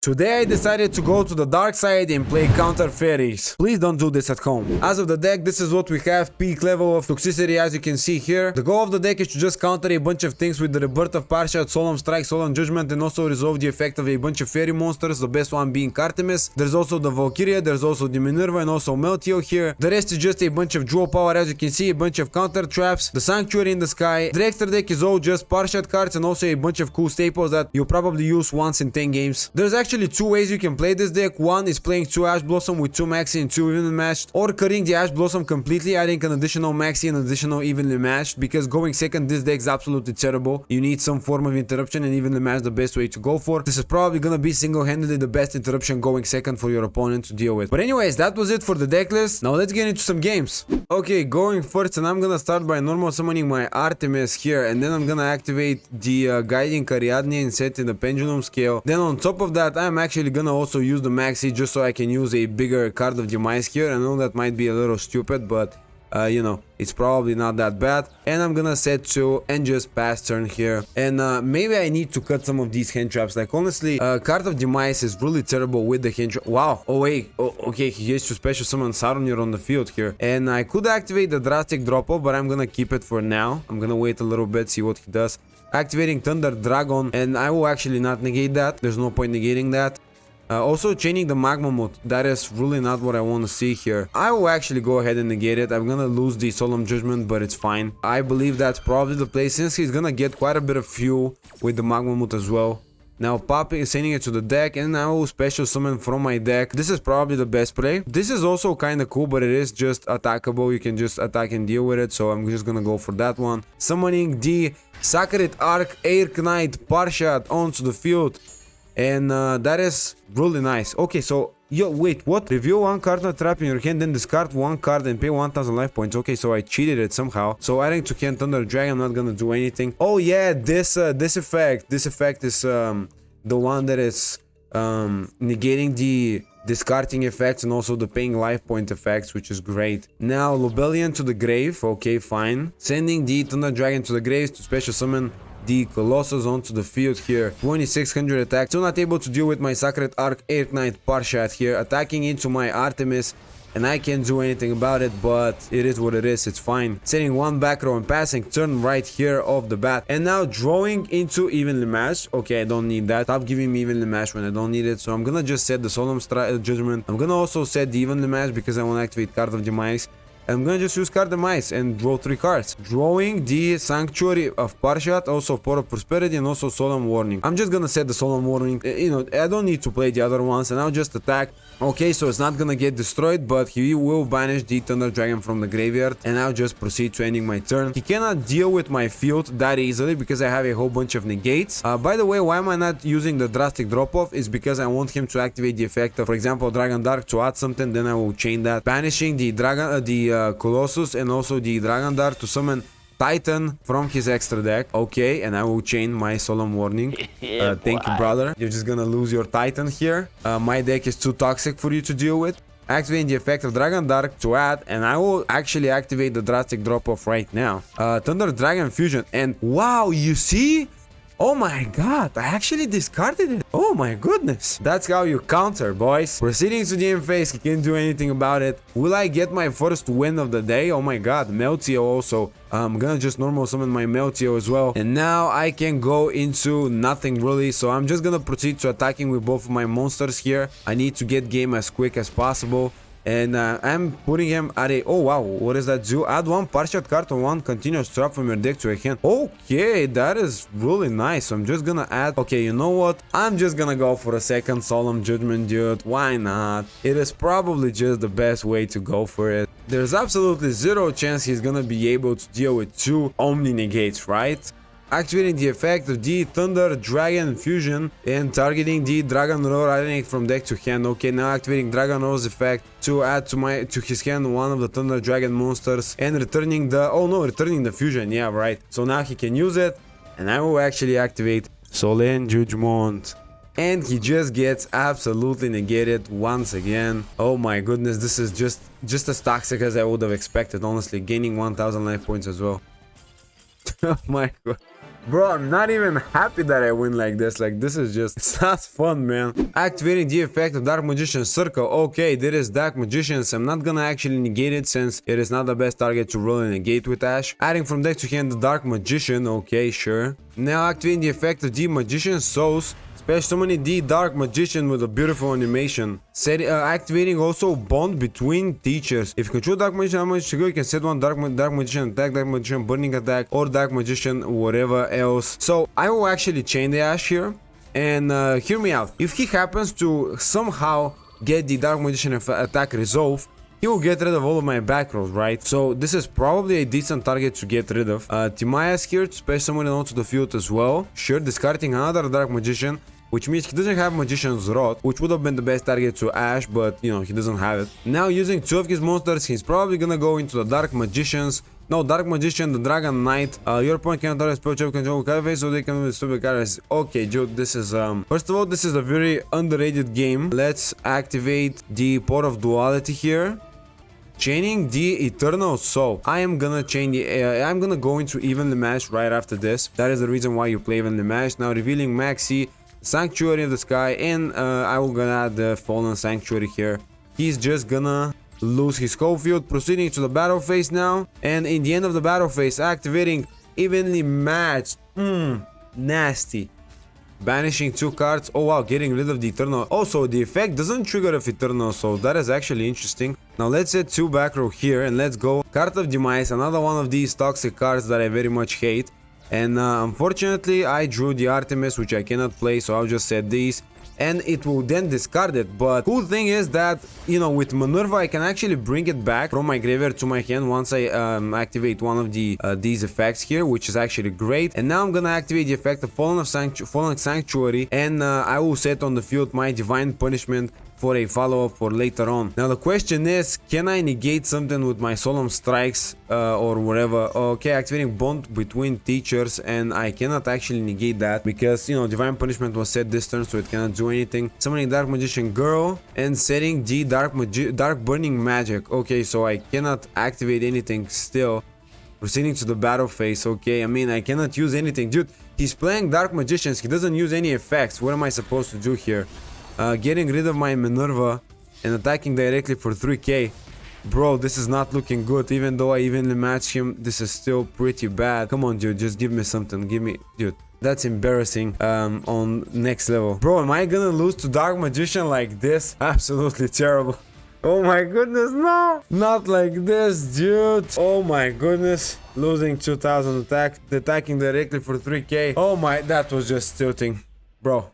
Today I decided to go to the dark side and play counter fairies. Please don't do this at home. As of the deck, this is what we have. Peak level of toxicity, as you can see here. The goal of the deck is to just counter a bunch of things with the rebirth of Parshat, Solemn Strike, Solemn Judgment, and also resolve the effect of a bunch of fairy monsters, the best one being Artemis. There's also the Valkyria, there's also the Minerva, and also Meltio here. The rest is just a bunch of draw power, as you can see, a bunch of counter traps, the Sanctuary in the sky. The extra deck is all just Parshat cards and also a bunch of cool staples that you'll probably use once in 10 games. There's actually two ways you can play this deck. One is playing 2 Ash Blossom with 2 Maxi and 2 evenly matched, or cutting the Ash Blossom completely, adding an additional Maxi and an additional evenly matched, because going second this deck is absolutely terrible. You need some form of interruption, and evenly matched the best way to go for. This is probably gonna be single-handedly the best interruption going second for your opponent to deal with. But anyways, that was it for the deck list. Now let's get into some games. Okay, going first, and I'm gonna start by normal summoning my Artemis here, and then I'm gonna activate the Guiding Ariadne and set in the Pendulum Scale. Then on top of that, I'm actually gonna also use the Maxi just so I can use a bigger card of Demise here. I know that might be a little stupid, but you know, it's probably not that bad. And I'm gonna set 2 and just pass turn here. And maybe I need to cut some of these hand traps. Like honestly, card of Demise is really terrible with the hand trap. Wow. Oh wait. Oh, okay, he gets to special summon Saronir on the field here. And I could activate the drastic drop off, but I'm gonna keep it for now. I'm gonna wait a little bit, see what he does. Activating Thunder Dragon, and I will actually not negate that. There's no point negating that. Also chaining the Magma Moot, that is really not what I want to see here. I will actually go ahead and negate it. I'm gonna lose the Solemn Judgment, but it's fine. I believe that's probably the play, since he's gonna get quite a bit of fuel with the Magma Moot as well. Now popping, sending it to the deck, and I will special summon from my deck. This is probably the best play. This is also kind of cool, but it is just attackable. You can just attack and deal with it, so I'm just gonna go for that one. Summoning the Sacred Archetype Parshat onto the field. And that is really nice. Okay, so yo, wait, what? Reveal 1 card not trap in your hand, then discard 1 card and pay 1000 life points. Okay, so I cheated it somehow. So adding to hand Thunder Dragon, I'm not gonna do anything. Oh yeah, this effect is the one that is negating the discarding effects and also the paying life point effects, which is great. Now Lobelian to the grave. Okay, fine. Sending the Thunder Dragon to the grave to special summon the Colossus onto the field here. 2600 attack. Still not able to deal with my Sacred Archetype Parshat here. Attacking into my Artemis, and I can't do anything about it, but it is what it is. It's fine. Setting 1 back row and passing turn right here off the bat. And now drawing into evenly matched. Okay, I don't need that. Stop giving me evenly matched when I don't need it. So I'm gonna just set the Solemn Judgment. I'm gonna also set the evenly matched because I want to activate Card of Demise. I'm gonna just use Card Demise and draw 3 cards. Drawing the Sanctuary of Parshat, also Port of Prosperity, and also Solemn Warning. I'm just gonna set the Solemn Warning. You know, I don't need to play the other ones, and I'll just attack. Okay, so it's not gonna get destroyed, but he will banish the Thunder Dragon from the graveyard, and I'll just proceed to ending my turn. He cannot deal with my field that easily because I have a whole bunch of negates. By the way, why am I not using the drastic drop-off is because I want him to activate the effect of, for example, Dragon Dark to add something, then I will chain that. Banishing the Colossus and also the Dragon Dart to summon Titan from his extra deck. Okay, and I will chain my Solemn Warning. Thank you, brother. You're just gonna lose your Titan here. My deck is too toxic for you to deal with. Activating the effect of Dragon Dark to add, and I will actually activate the drastic drop-off right now. Thunder Dragon Fusion, and wow, you see? Oh my god, I actually discarded it. Oh my goodness. That's how you counter, boys. Proceeding to the end phase, he can't do anything about it. Will I get my first win of the day? Oh my god, Meltio also. I'm gonna just normal summon my Meltio as well. And now I can go into nothing really. So I'm just gonna proceed to attacking with both of my monsters here. I need to get game as quick as possible. And I'm putting him at a... Oh wow, what does that do? Add 1 Parshat card or 1 continuous trap from your deck to a hand. Okay, that is really nice. So I'm just gonna add... Okay, you know what? I'm just gonna go for a second Solemn Judgment, dude. Why not? It is probably just the best way to go for it. There's absolutely 0 chance he's gonna be able to deal with 2 Omni Negates, right? Activating the effect of the Thunder Dragon Fusion and targeting the Dragon Roar, adding it from deck to hand. Okay, now activating Dragon Roar's effect to add to his hand 1 of the Thunder Dragon monsters and returning the... Oh no, returning the fusion. Yeah, right. So now he can use it, and I will actually activate Solemn Judgment. And he just gets absolutely negated once again. Oh my goodness, this is just as toxic as I would have expected, honestly. Gaining 1000 life points as well. Oh my god. Bro, I'm not even happy that I win like this. Like, this is just, it's not fun, man. Activating the effect of Dark Magician's Circle. Okay, there is Dark Magicians. I'm not gonna actually negate it since it is not the best target to roll and negate with Ash. Adding from deck to hand the Dark Magician. Okay, sure. Now activating the effect of the Magician's Souls. Special summoning the Dark Magician with a beautiful animation. Activating also Bond between teachers. If you control Dark Magician, how much to go, you can set one Dark Magician attack, Dark Magician burning attack, or Dark Magician whatever else. So I will actually chain the Ash here. And hear me out. If he happens to somehow get the Dark Magician attack resolved, he will get rid of all of my back rows, right? So this is probably a decent target to get rid of. Timaya's here to special summon onto the field as well. Sure, discarding another Dark Magician, which means he doesn't have Magician's Rod, which would have been the best target to Ash, but you know, he doesn't have it. Now using 2 of his monsters, he's probably gonna go into the Dark Magicians. No, Dark Magician, the Dragon Knight. Your opponent cannot target spell check control card face, so they can move stupid cards. Okay, dude, this is first of all, this is a very underrated game. Let's activate the Pot of Duality here. Chaining the Eternal Soul. I am gonna chain the I'm gonna go into Evenly Matched right after this. That is the reason why you play Evenly Matched. Now revealing Maxi, Sanctuary of the Sky, and I will gonna add the Fallen Sanctuary here. He's just gonna lose his Schofield, proceeding to the battle phase now, and in the end of the battle phase, activating Evenly Matched. Nasty. Banishing 2 cards. Oh wow, getting rid of the Eternal. Also, the effect doesn't trigger of Eternal Soul. That is actually interesting. Now let's set 2 back row here, and let's go. Card of Demise, another one of these toxic cards that I very much hate. And unfortunately, I drew the Artemis, which I cannot play, so I'll just set these. And it will then discard it. But cool thing is that, you know, with Minerva, I can actually bring it back from my graveyard to my hand once I activate one of the these effects here, which is actually great. And now I'm gonna activate the effect of Fallen Sanctuary, and I will set on the field my Divine Punishment for a follow-up for later on. Now the question is, can I negate something with my Solemn Strikes or whatever? Okay, activating Bond between teachers, and I cannot actually negate that because, you know, Divine Punishment was set this turn, so it cannot do anything. Summoning Dark Magician Girl and setting the Dark Burning Magic. Okay, so I cannot activate anything still. Proceeding to the battle phase. Okay, I mean, I cannot use anything. Dude, he's playing Dark Magicians. He doesn't use any effects. What am I supposed to do here? Getting rid of my Minerva and attacking directly for 3k. Bro, this is not looking good. Even though I evenly match him, this is still pretty bad. Come on, dude, just give me something. Give me... Dude, that's embarrassing on next level. Bro, am I gonna lose to Dark Magician like this? Absolutely terrible. Oh my goodness, no! Not like this, dude. Oh my goodness. Losing 2000 attack, attacking directly for 3k. Oh my, that was just tilting. Bro.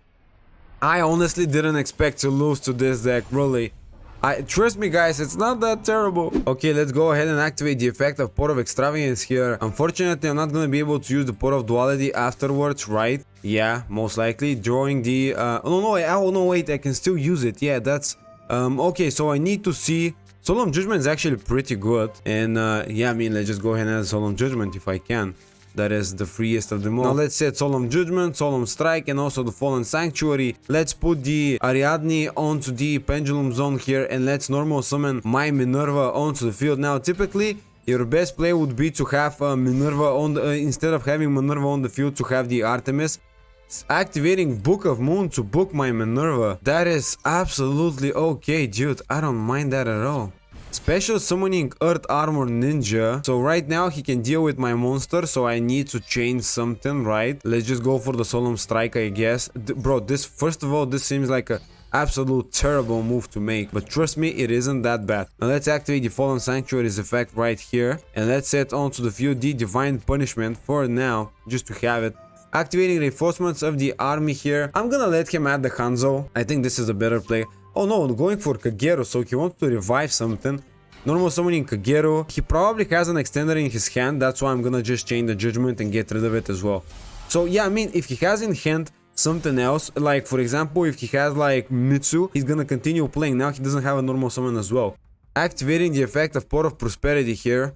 I honestly didn't expect to lose to this deck, really. Trust me guys, it's not that terrible. Okay, let's go ahead and activate the effect of Pot of Extravagance here. Unfortunately, I'm not gonna be able to use the Pot of Duality afterwards, right? Yeah, most likely. Drawing the... oh no, wait, I can still use it. Yeah, that's... okay, so I need to see... Solemn Judgment is actually pretty good. And yeah, I mean, let's just go ahead and add Solemn Judgment if I can. That is the freest of them all. Now let's set Solemn Judgment, Solemn Strike, and also the Fallen Sanctuary. Let's put the Ariadne onto the Pendulum Zone here, and let's normal summon my Minerva onto the field. Now typically, your best play would be to have Minerva on the, instead of having Minerva on the field, to have the Artemis. Activating Book of Moon to book my Minerva. That is absolutely okay, dude. I don't mind that at all. Special summoning Earth Armor Ninja. So right now he can deal with my monster, so I need to change something, right? Let's just go for the Solemn Strike, I guess. Bro, this, first of all, this seems like a absolute terrible move to make, but trust me, it isn't that bad. Now let's activate the Fallen Sanctuary's effect right here, and let's set onto the field the Divine Punishment for now, just to have it. Activating reinforcements of the army here. I'm gonna let him add the Hanzo. I think this is a better play. Oh no, going for Kagero, so he wants to revive something. Normal summoning Kagero. He probably has an extender in his hand, that's why I'm gonna just chain the Judgment and get rid of it as well. So yeah, I mean, if he has in hand something else, like for example, if he has like Mitsu, he's gonna continue playing. Now he doesn't have a normal summon as well. Activating the effect of Pot of Prosperity here.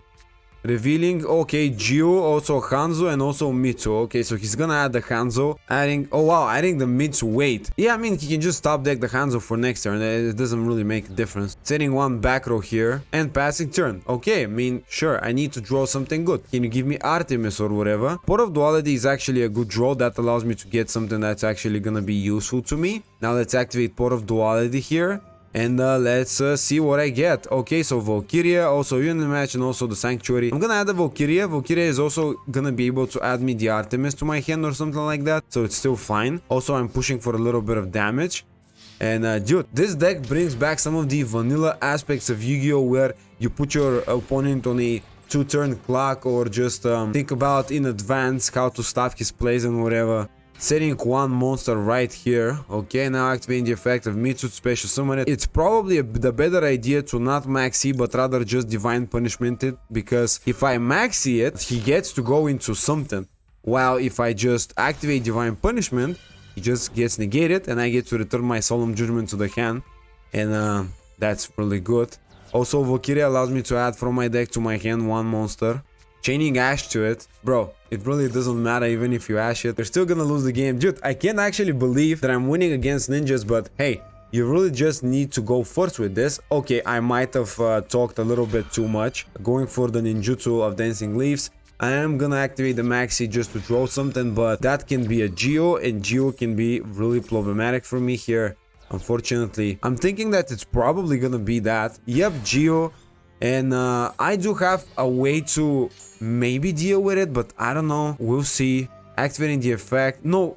Revealing, okay, Gio, also Hanzo, and also Mitsu. Okay, so he's gonna add the Hanzo, adding, oh wow, adding the Mitsu weight. Yeah, I mean, he can just top deck the Hanzo for next turn. It doesn't really make a difference. Setting one back row here, and passing turn. Okay, I mean, sure, I need to draw something good. Can you give me Artemis or whatever? Port of Duality is actually a good draw. That allows me to get something that's actually gonna be useful to me. Now let's activate Port of Duality here. And let's see what I get. Okay, so Valkyria, also Unit Match, and also the Sanctuary. I'm gonna add the Valkyria. Valkyria is also gonna be able to add me the Artemis to my hand or something like that. So it's still fine. Also, I'm pushing for a little bit of damage. And dude, this deck brings back some of the vanilla aspects of Yu-Gi-Oh! Where you put your opponent on a 2-turn clock, or just think about in advance how to stop his plays and whatever. Setting one monster right here. Okay, now activating the effect of Mitsu to special summon it. It's probably the better idea to not maxi, but rather just divine punishment it, because if I maxi it, he gets to go into something, while if I just activate divine punishment, he just gets negated and I get to return my solemn judgment to the hand, and that's really good. Also, Valkyria allows me to add from my deck to my hand one monster. Chaining Ash to it, bro, it really doesn't matter even if you Ash it. You're still gonna lose the game. Dude, I can't actually believe that I'm winning against ninjas, but hey, you really just need to go first with this. Okay, I might have talked a little bit too much. Going for the ninjutsu of Dancing Leaves. I am gonna activate the maxi just to draw something, but that can be a Geo, and Geo can be really problematic for me here, unfortunately. I'm thinking that it's probably gonna be that. Yep, Geo. And I do have a way to maybe deal with it, but I don't know. We'll see. Activating the effect. No.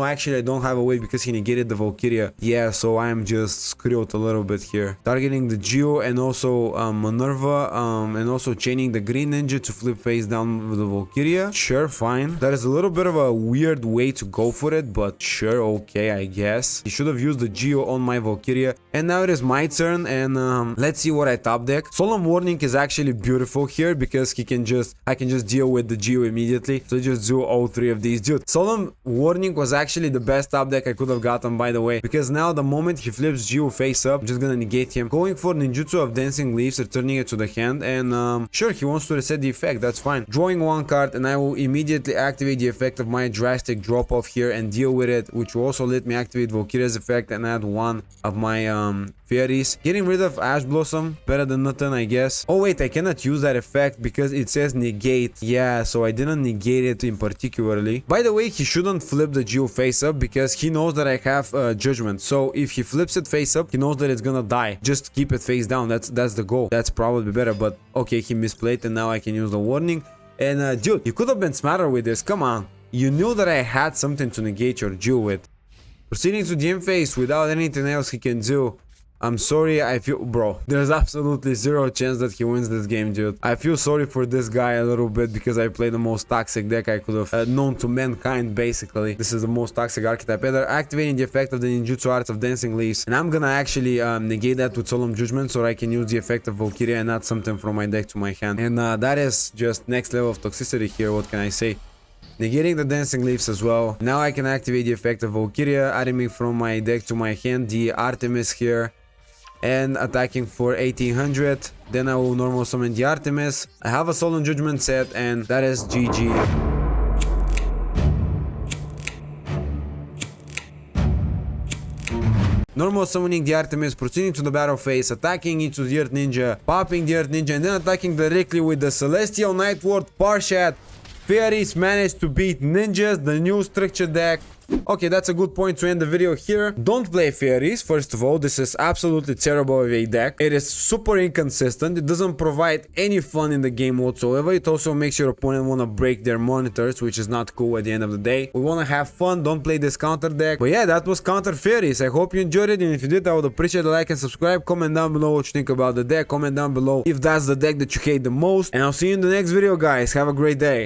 Actually, I don't have a way because he negated the Valkyria. Yeah, so I'm just screwed a little bit here. Targeting the Geo and also Minerva, and also chaining the Green Ninja to flip face down with the Valkyria. Sure, fine. That is a little bit of a weird way to go for it, but sure, okay, I guess. He should have used the Geo on my Valkyria. And now it is my turn, and let's see what I top deck. Solemn Warning is actually beautiful here because I can just deal with the Geo immediately. So just do all three of these. Dude, Solemn Warning was actually the best top deck I could have gotten, by the way, because now the moment he flips Geo face up, I'm just gonna negate him. Going for Ninjutsu of Dancing Leaves, returning it to the hand, and sure, he wants to reset the effect, that's fine. Drawing one card, and I will immediately activate the effect of my drastic drop off here and deal with it, which will also let me activate Valkyria's effect and add one of my fairies. Getting rid of Ash Blossom, better than nothing, I guess. Oh wait, I cannot use that effect because it says negate. Yeah, so I didn't negate it in particularly. By the way, he shouldn't flip the Geo face up because he knows that I have judgment. So if he flips it face up, he knows that it's gonna die. Just keep it face down. That's the goal. That's probably better, but okay, he misplayed and now I can use the warning. And dude, you could have been smarter with this. Come on. You knew that I had something to negate your Geo with. Proceeding to the end phase without anything else he can do. I'm sorry, I feel, bro, there's absolutely zero chance that he wins this game, dude. I feel sorry for this guy a little bit because I played the most toxic deck I could have known to mankind, basically. This is the most toxic archetype ever. Activating the effect of the ninjutsu arts of Dancing Leaves. And I'm gonna actually negate that with Solemn Judgment so I can use the effect of Valkyria and add something from my deck to my hand. And that is just next level of toxicity here, what can I say? Negating the Dancing Leaves as well. Now I can activate the effect of Valkyria, adding me from my deck to my hand, the Artemis here. And attacking for 1800. Then I will normal summon the Artemis. I have a Solemn Judgment set, and that is GG. Normal summoning the Artemis, proceeding to the battle phase, attacking into the Earth Ninja, popping the Earth Ninja, and then attacking directly with the Celestial Night Ward Parshat. Fairies managed to beat ninjas, the new structure deck. Okay, that's a good point to end the video here. Don't play fairies, first of all. This is absolutely terrible of a deck. It is super inconsistent. It doesn't provide any fun in the game whatsoever. It also makes your opponent want to break their monitors, which is not cool at the end of the day. We want to have fun. Don't play this counter deck. But yeah, that was Counter Fairies. I hope you enjoyed it, and if you did, I would appreciate a like and subscribe. Comment down below what you think about the deck. Comment down below if that's the deck that you hate the most. And I'll see you in the next video, guys. Have a great day.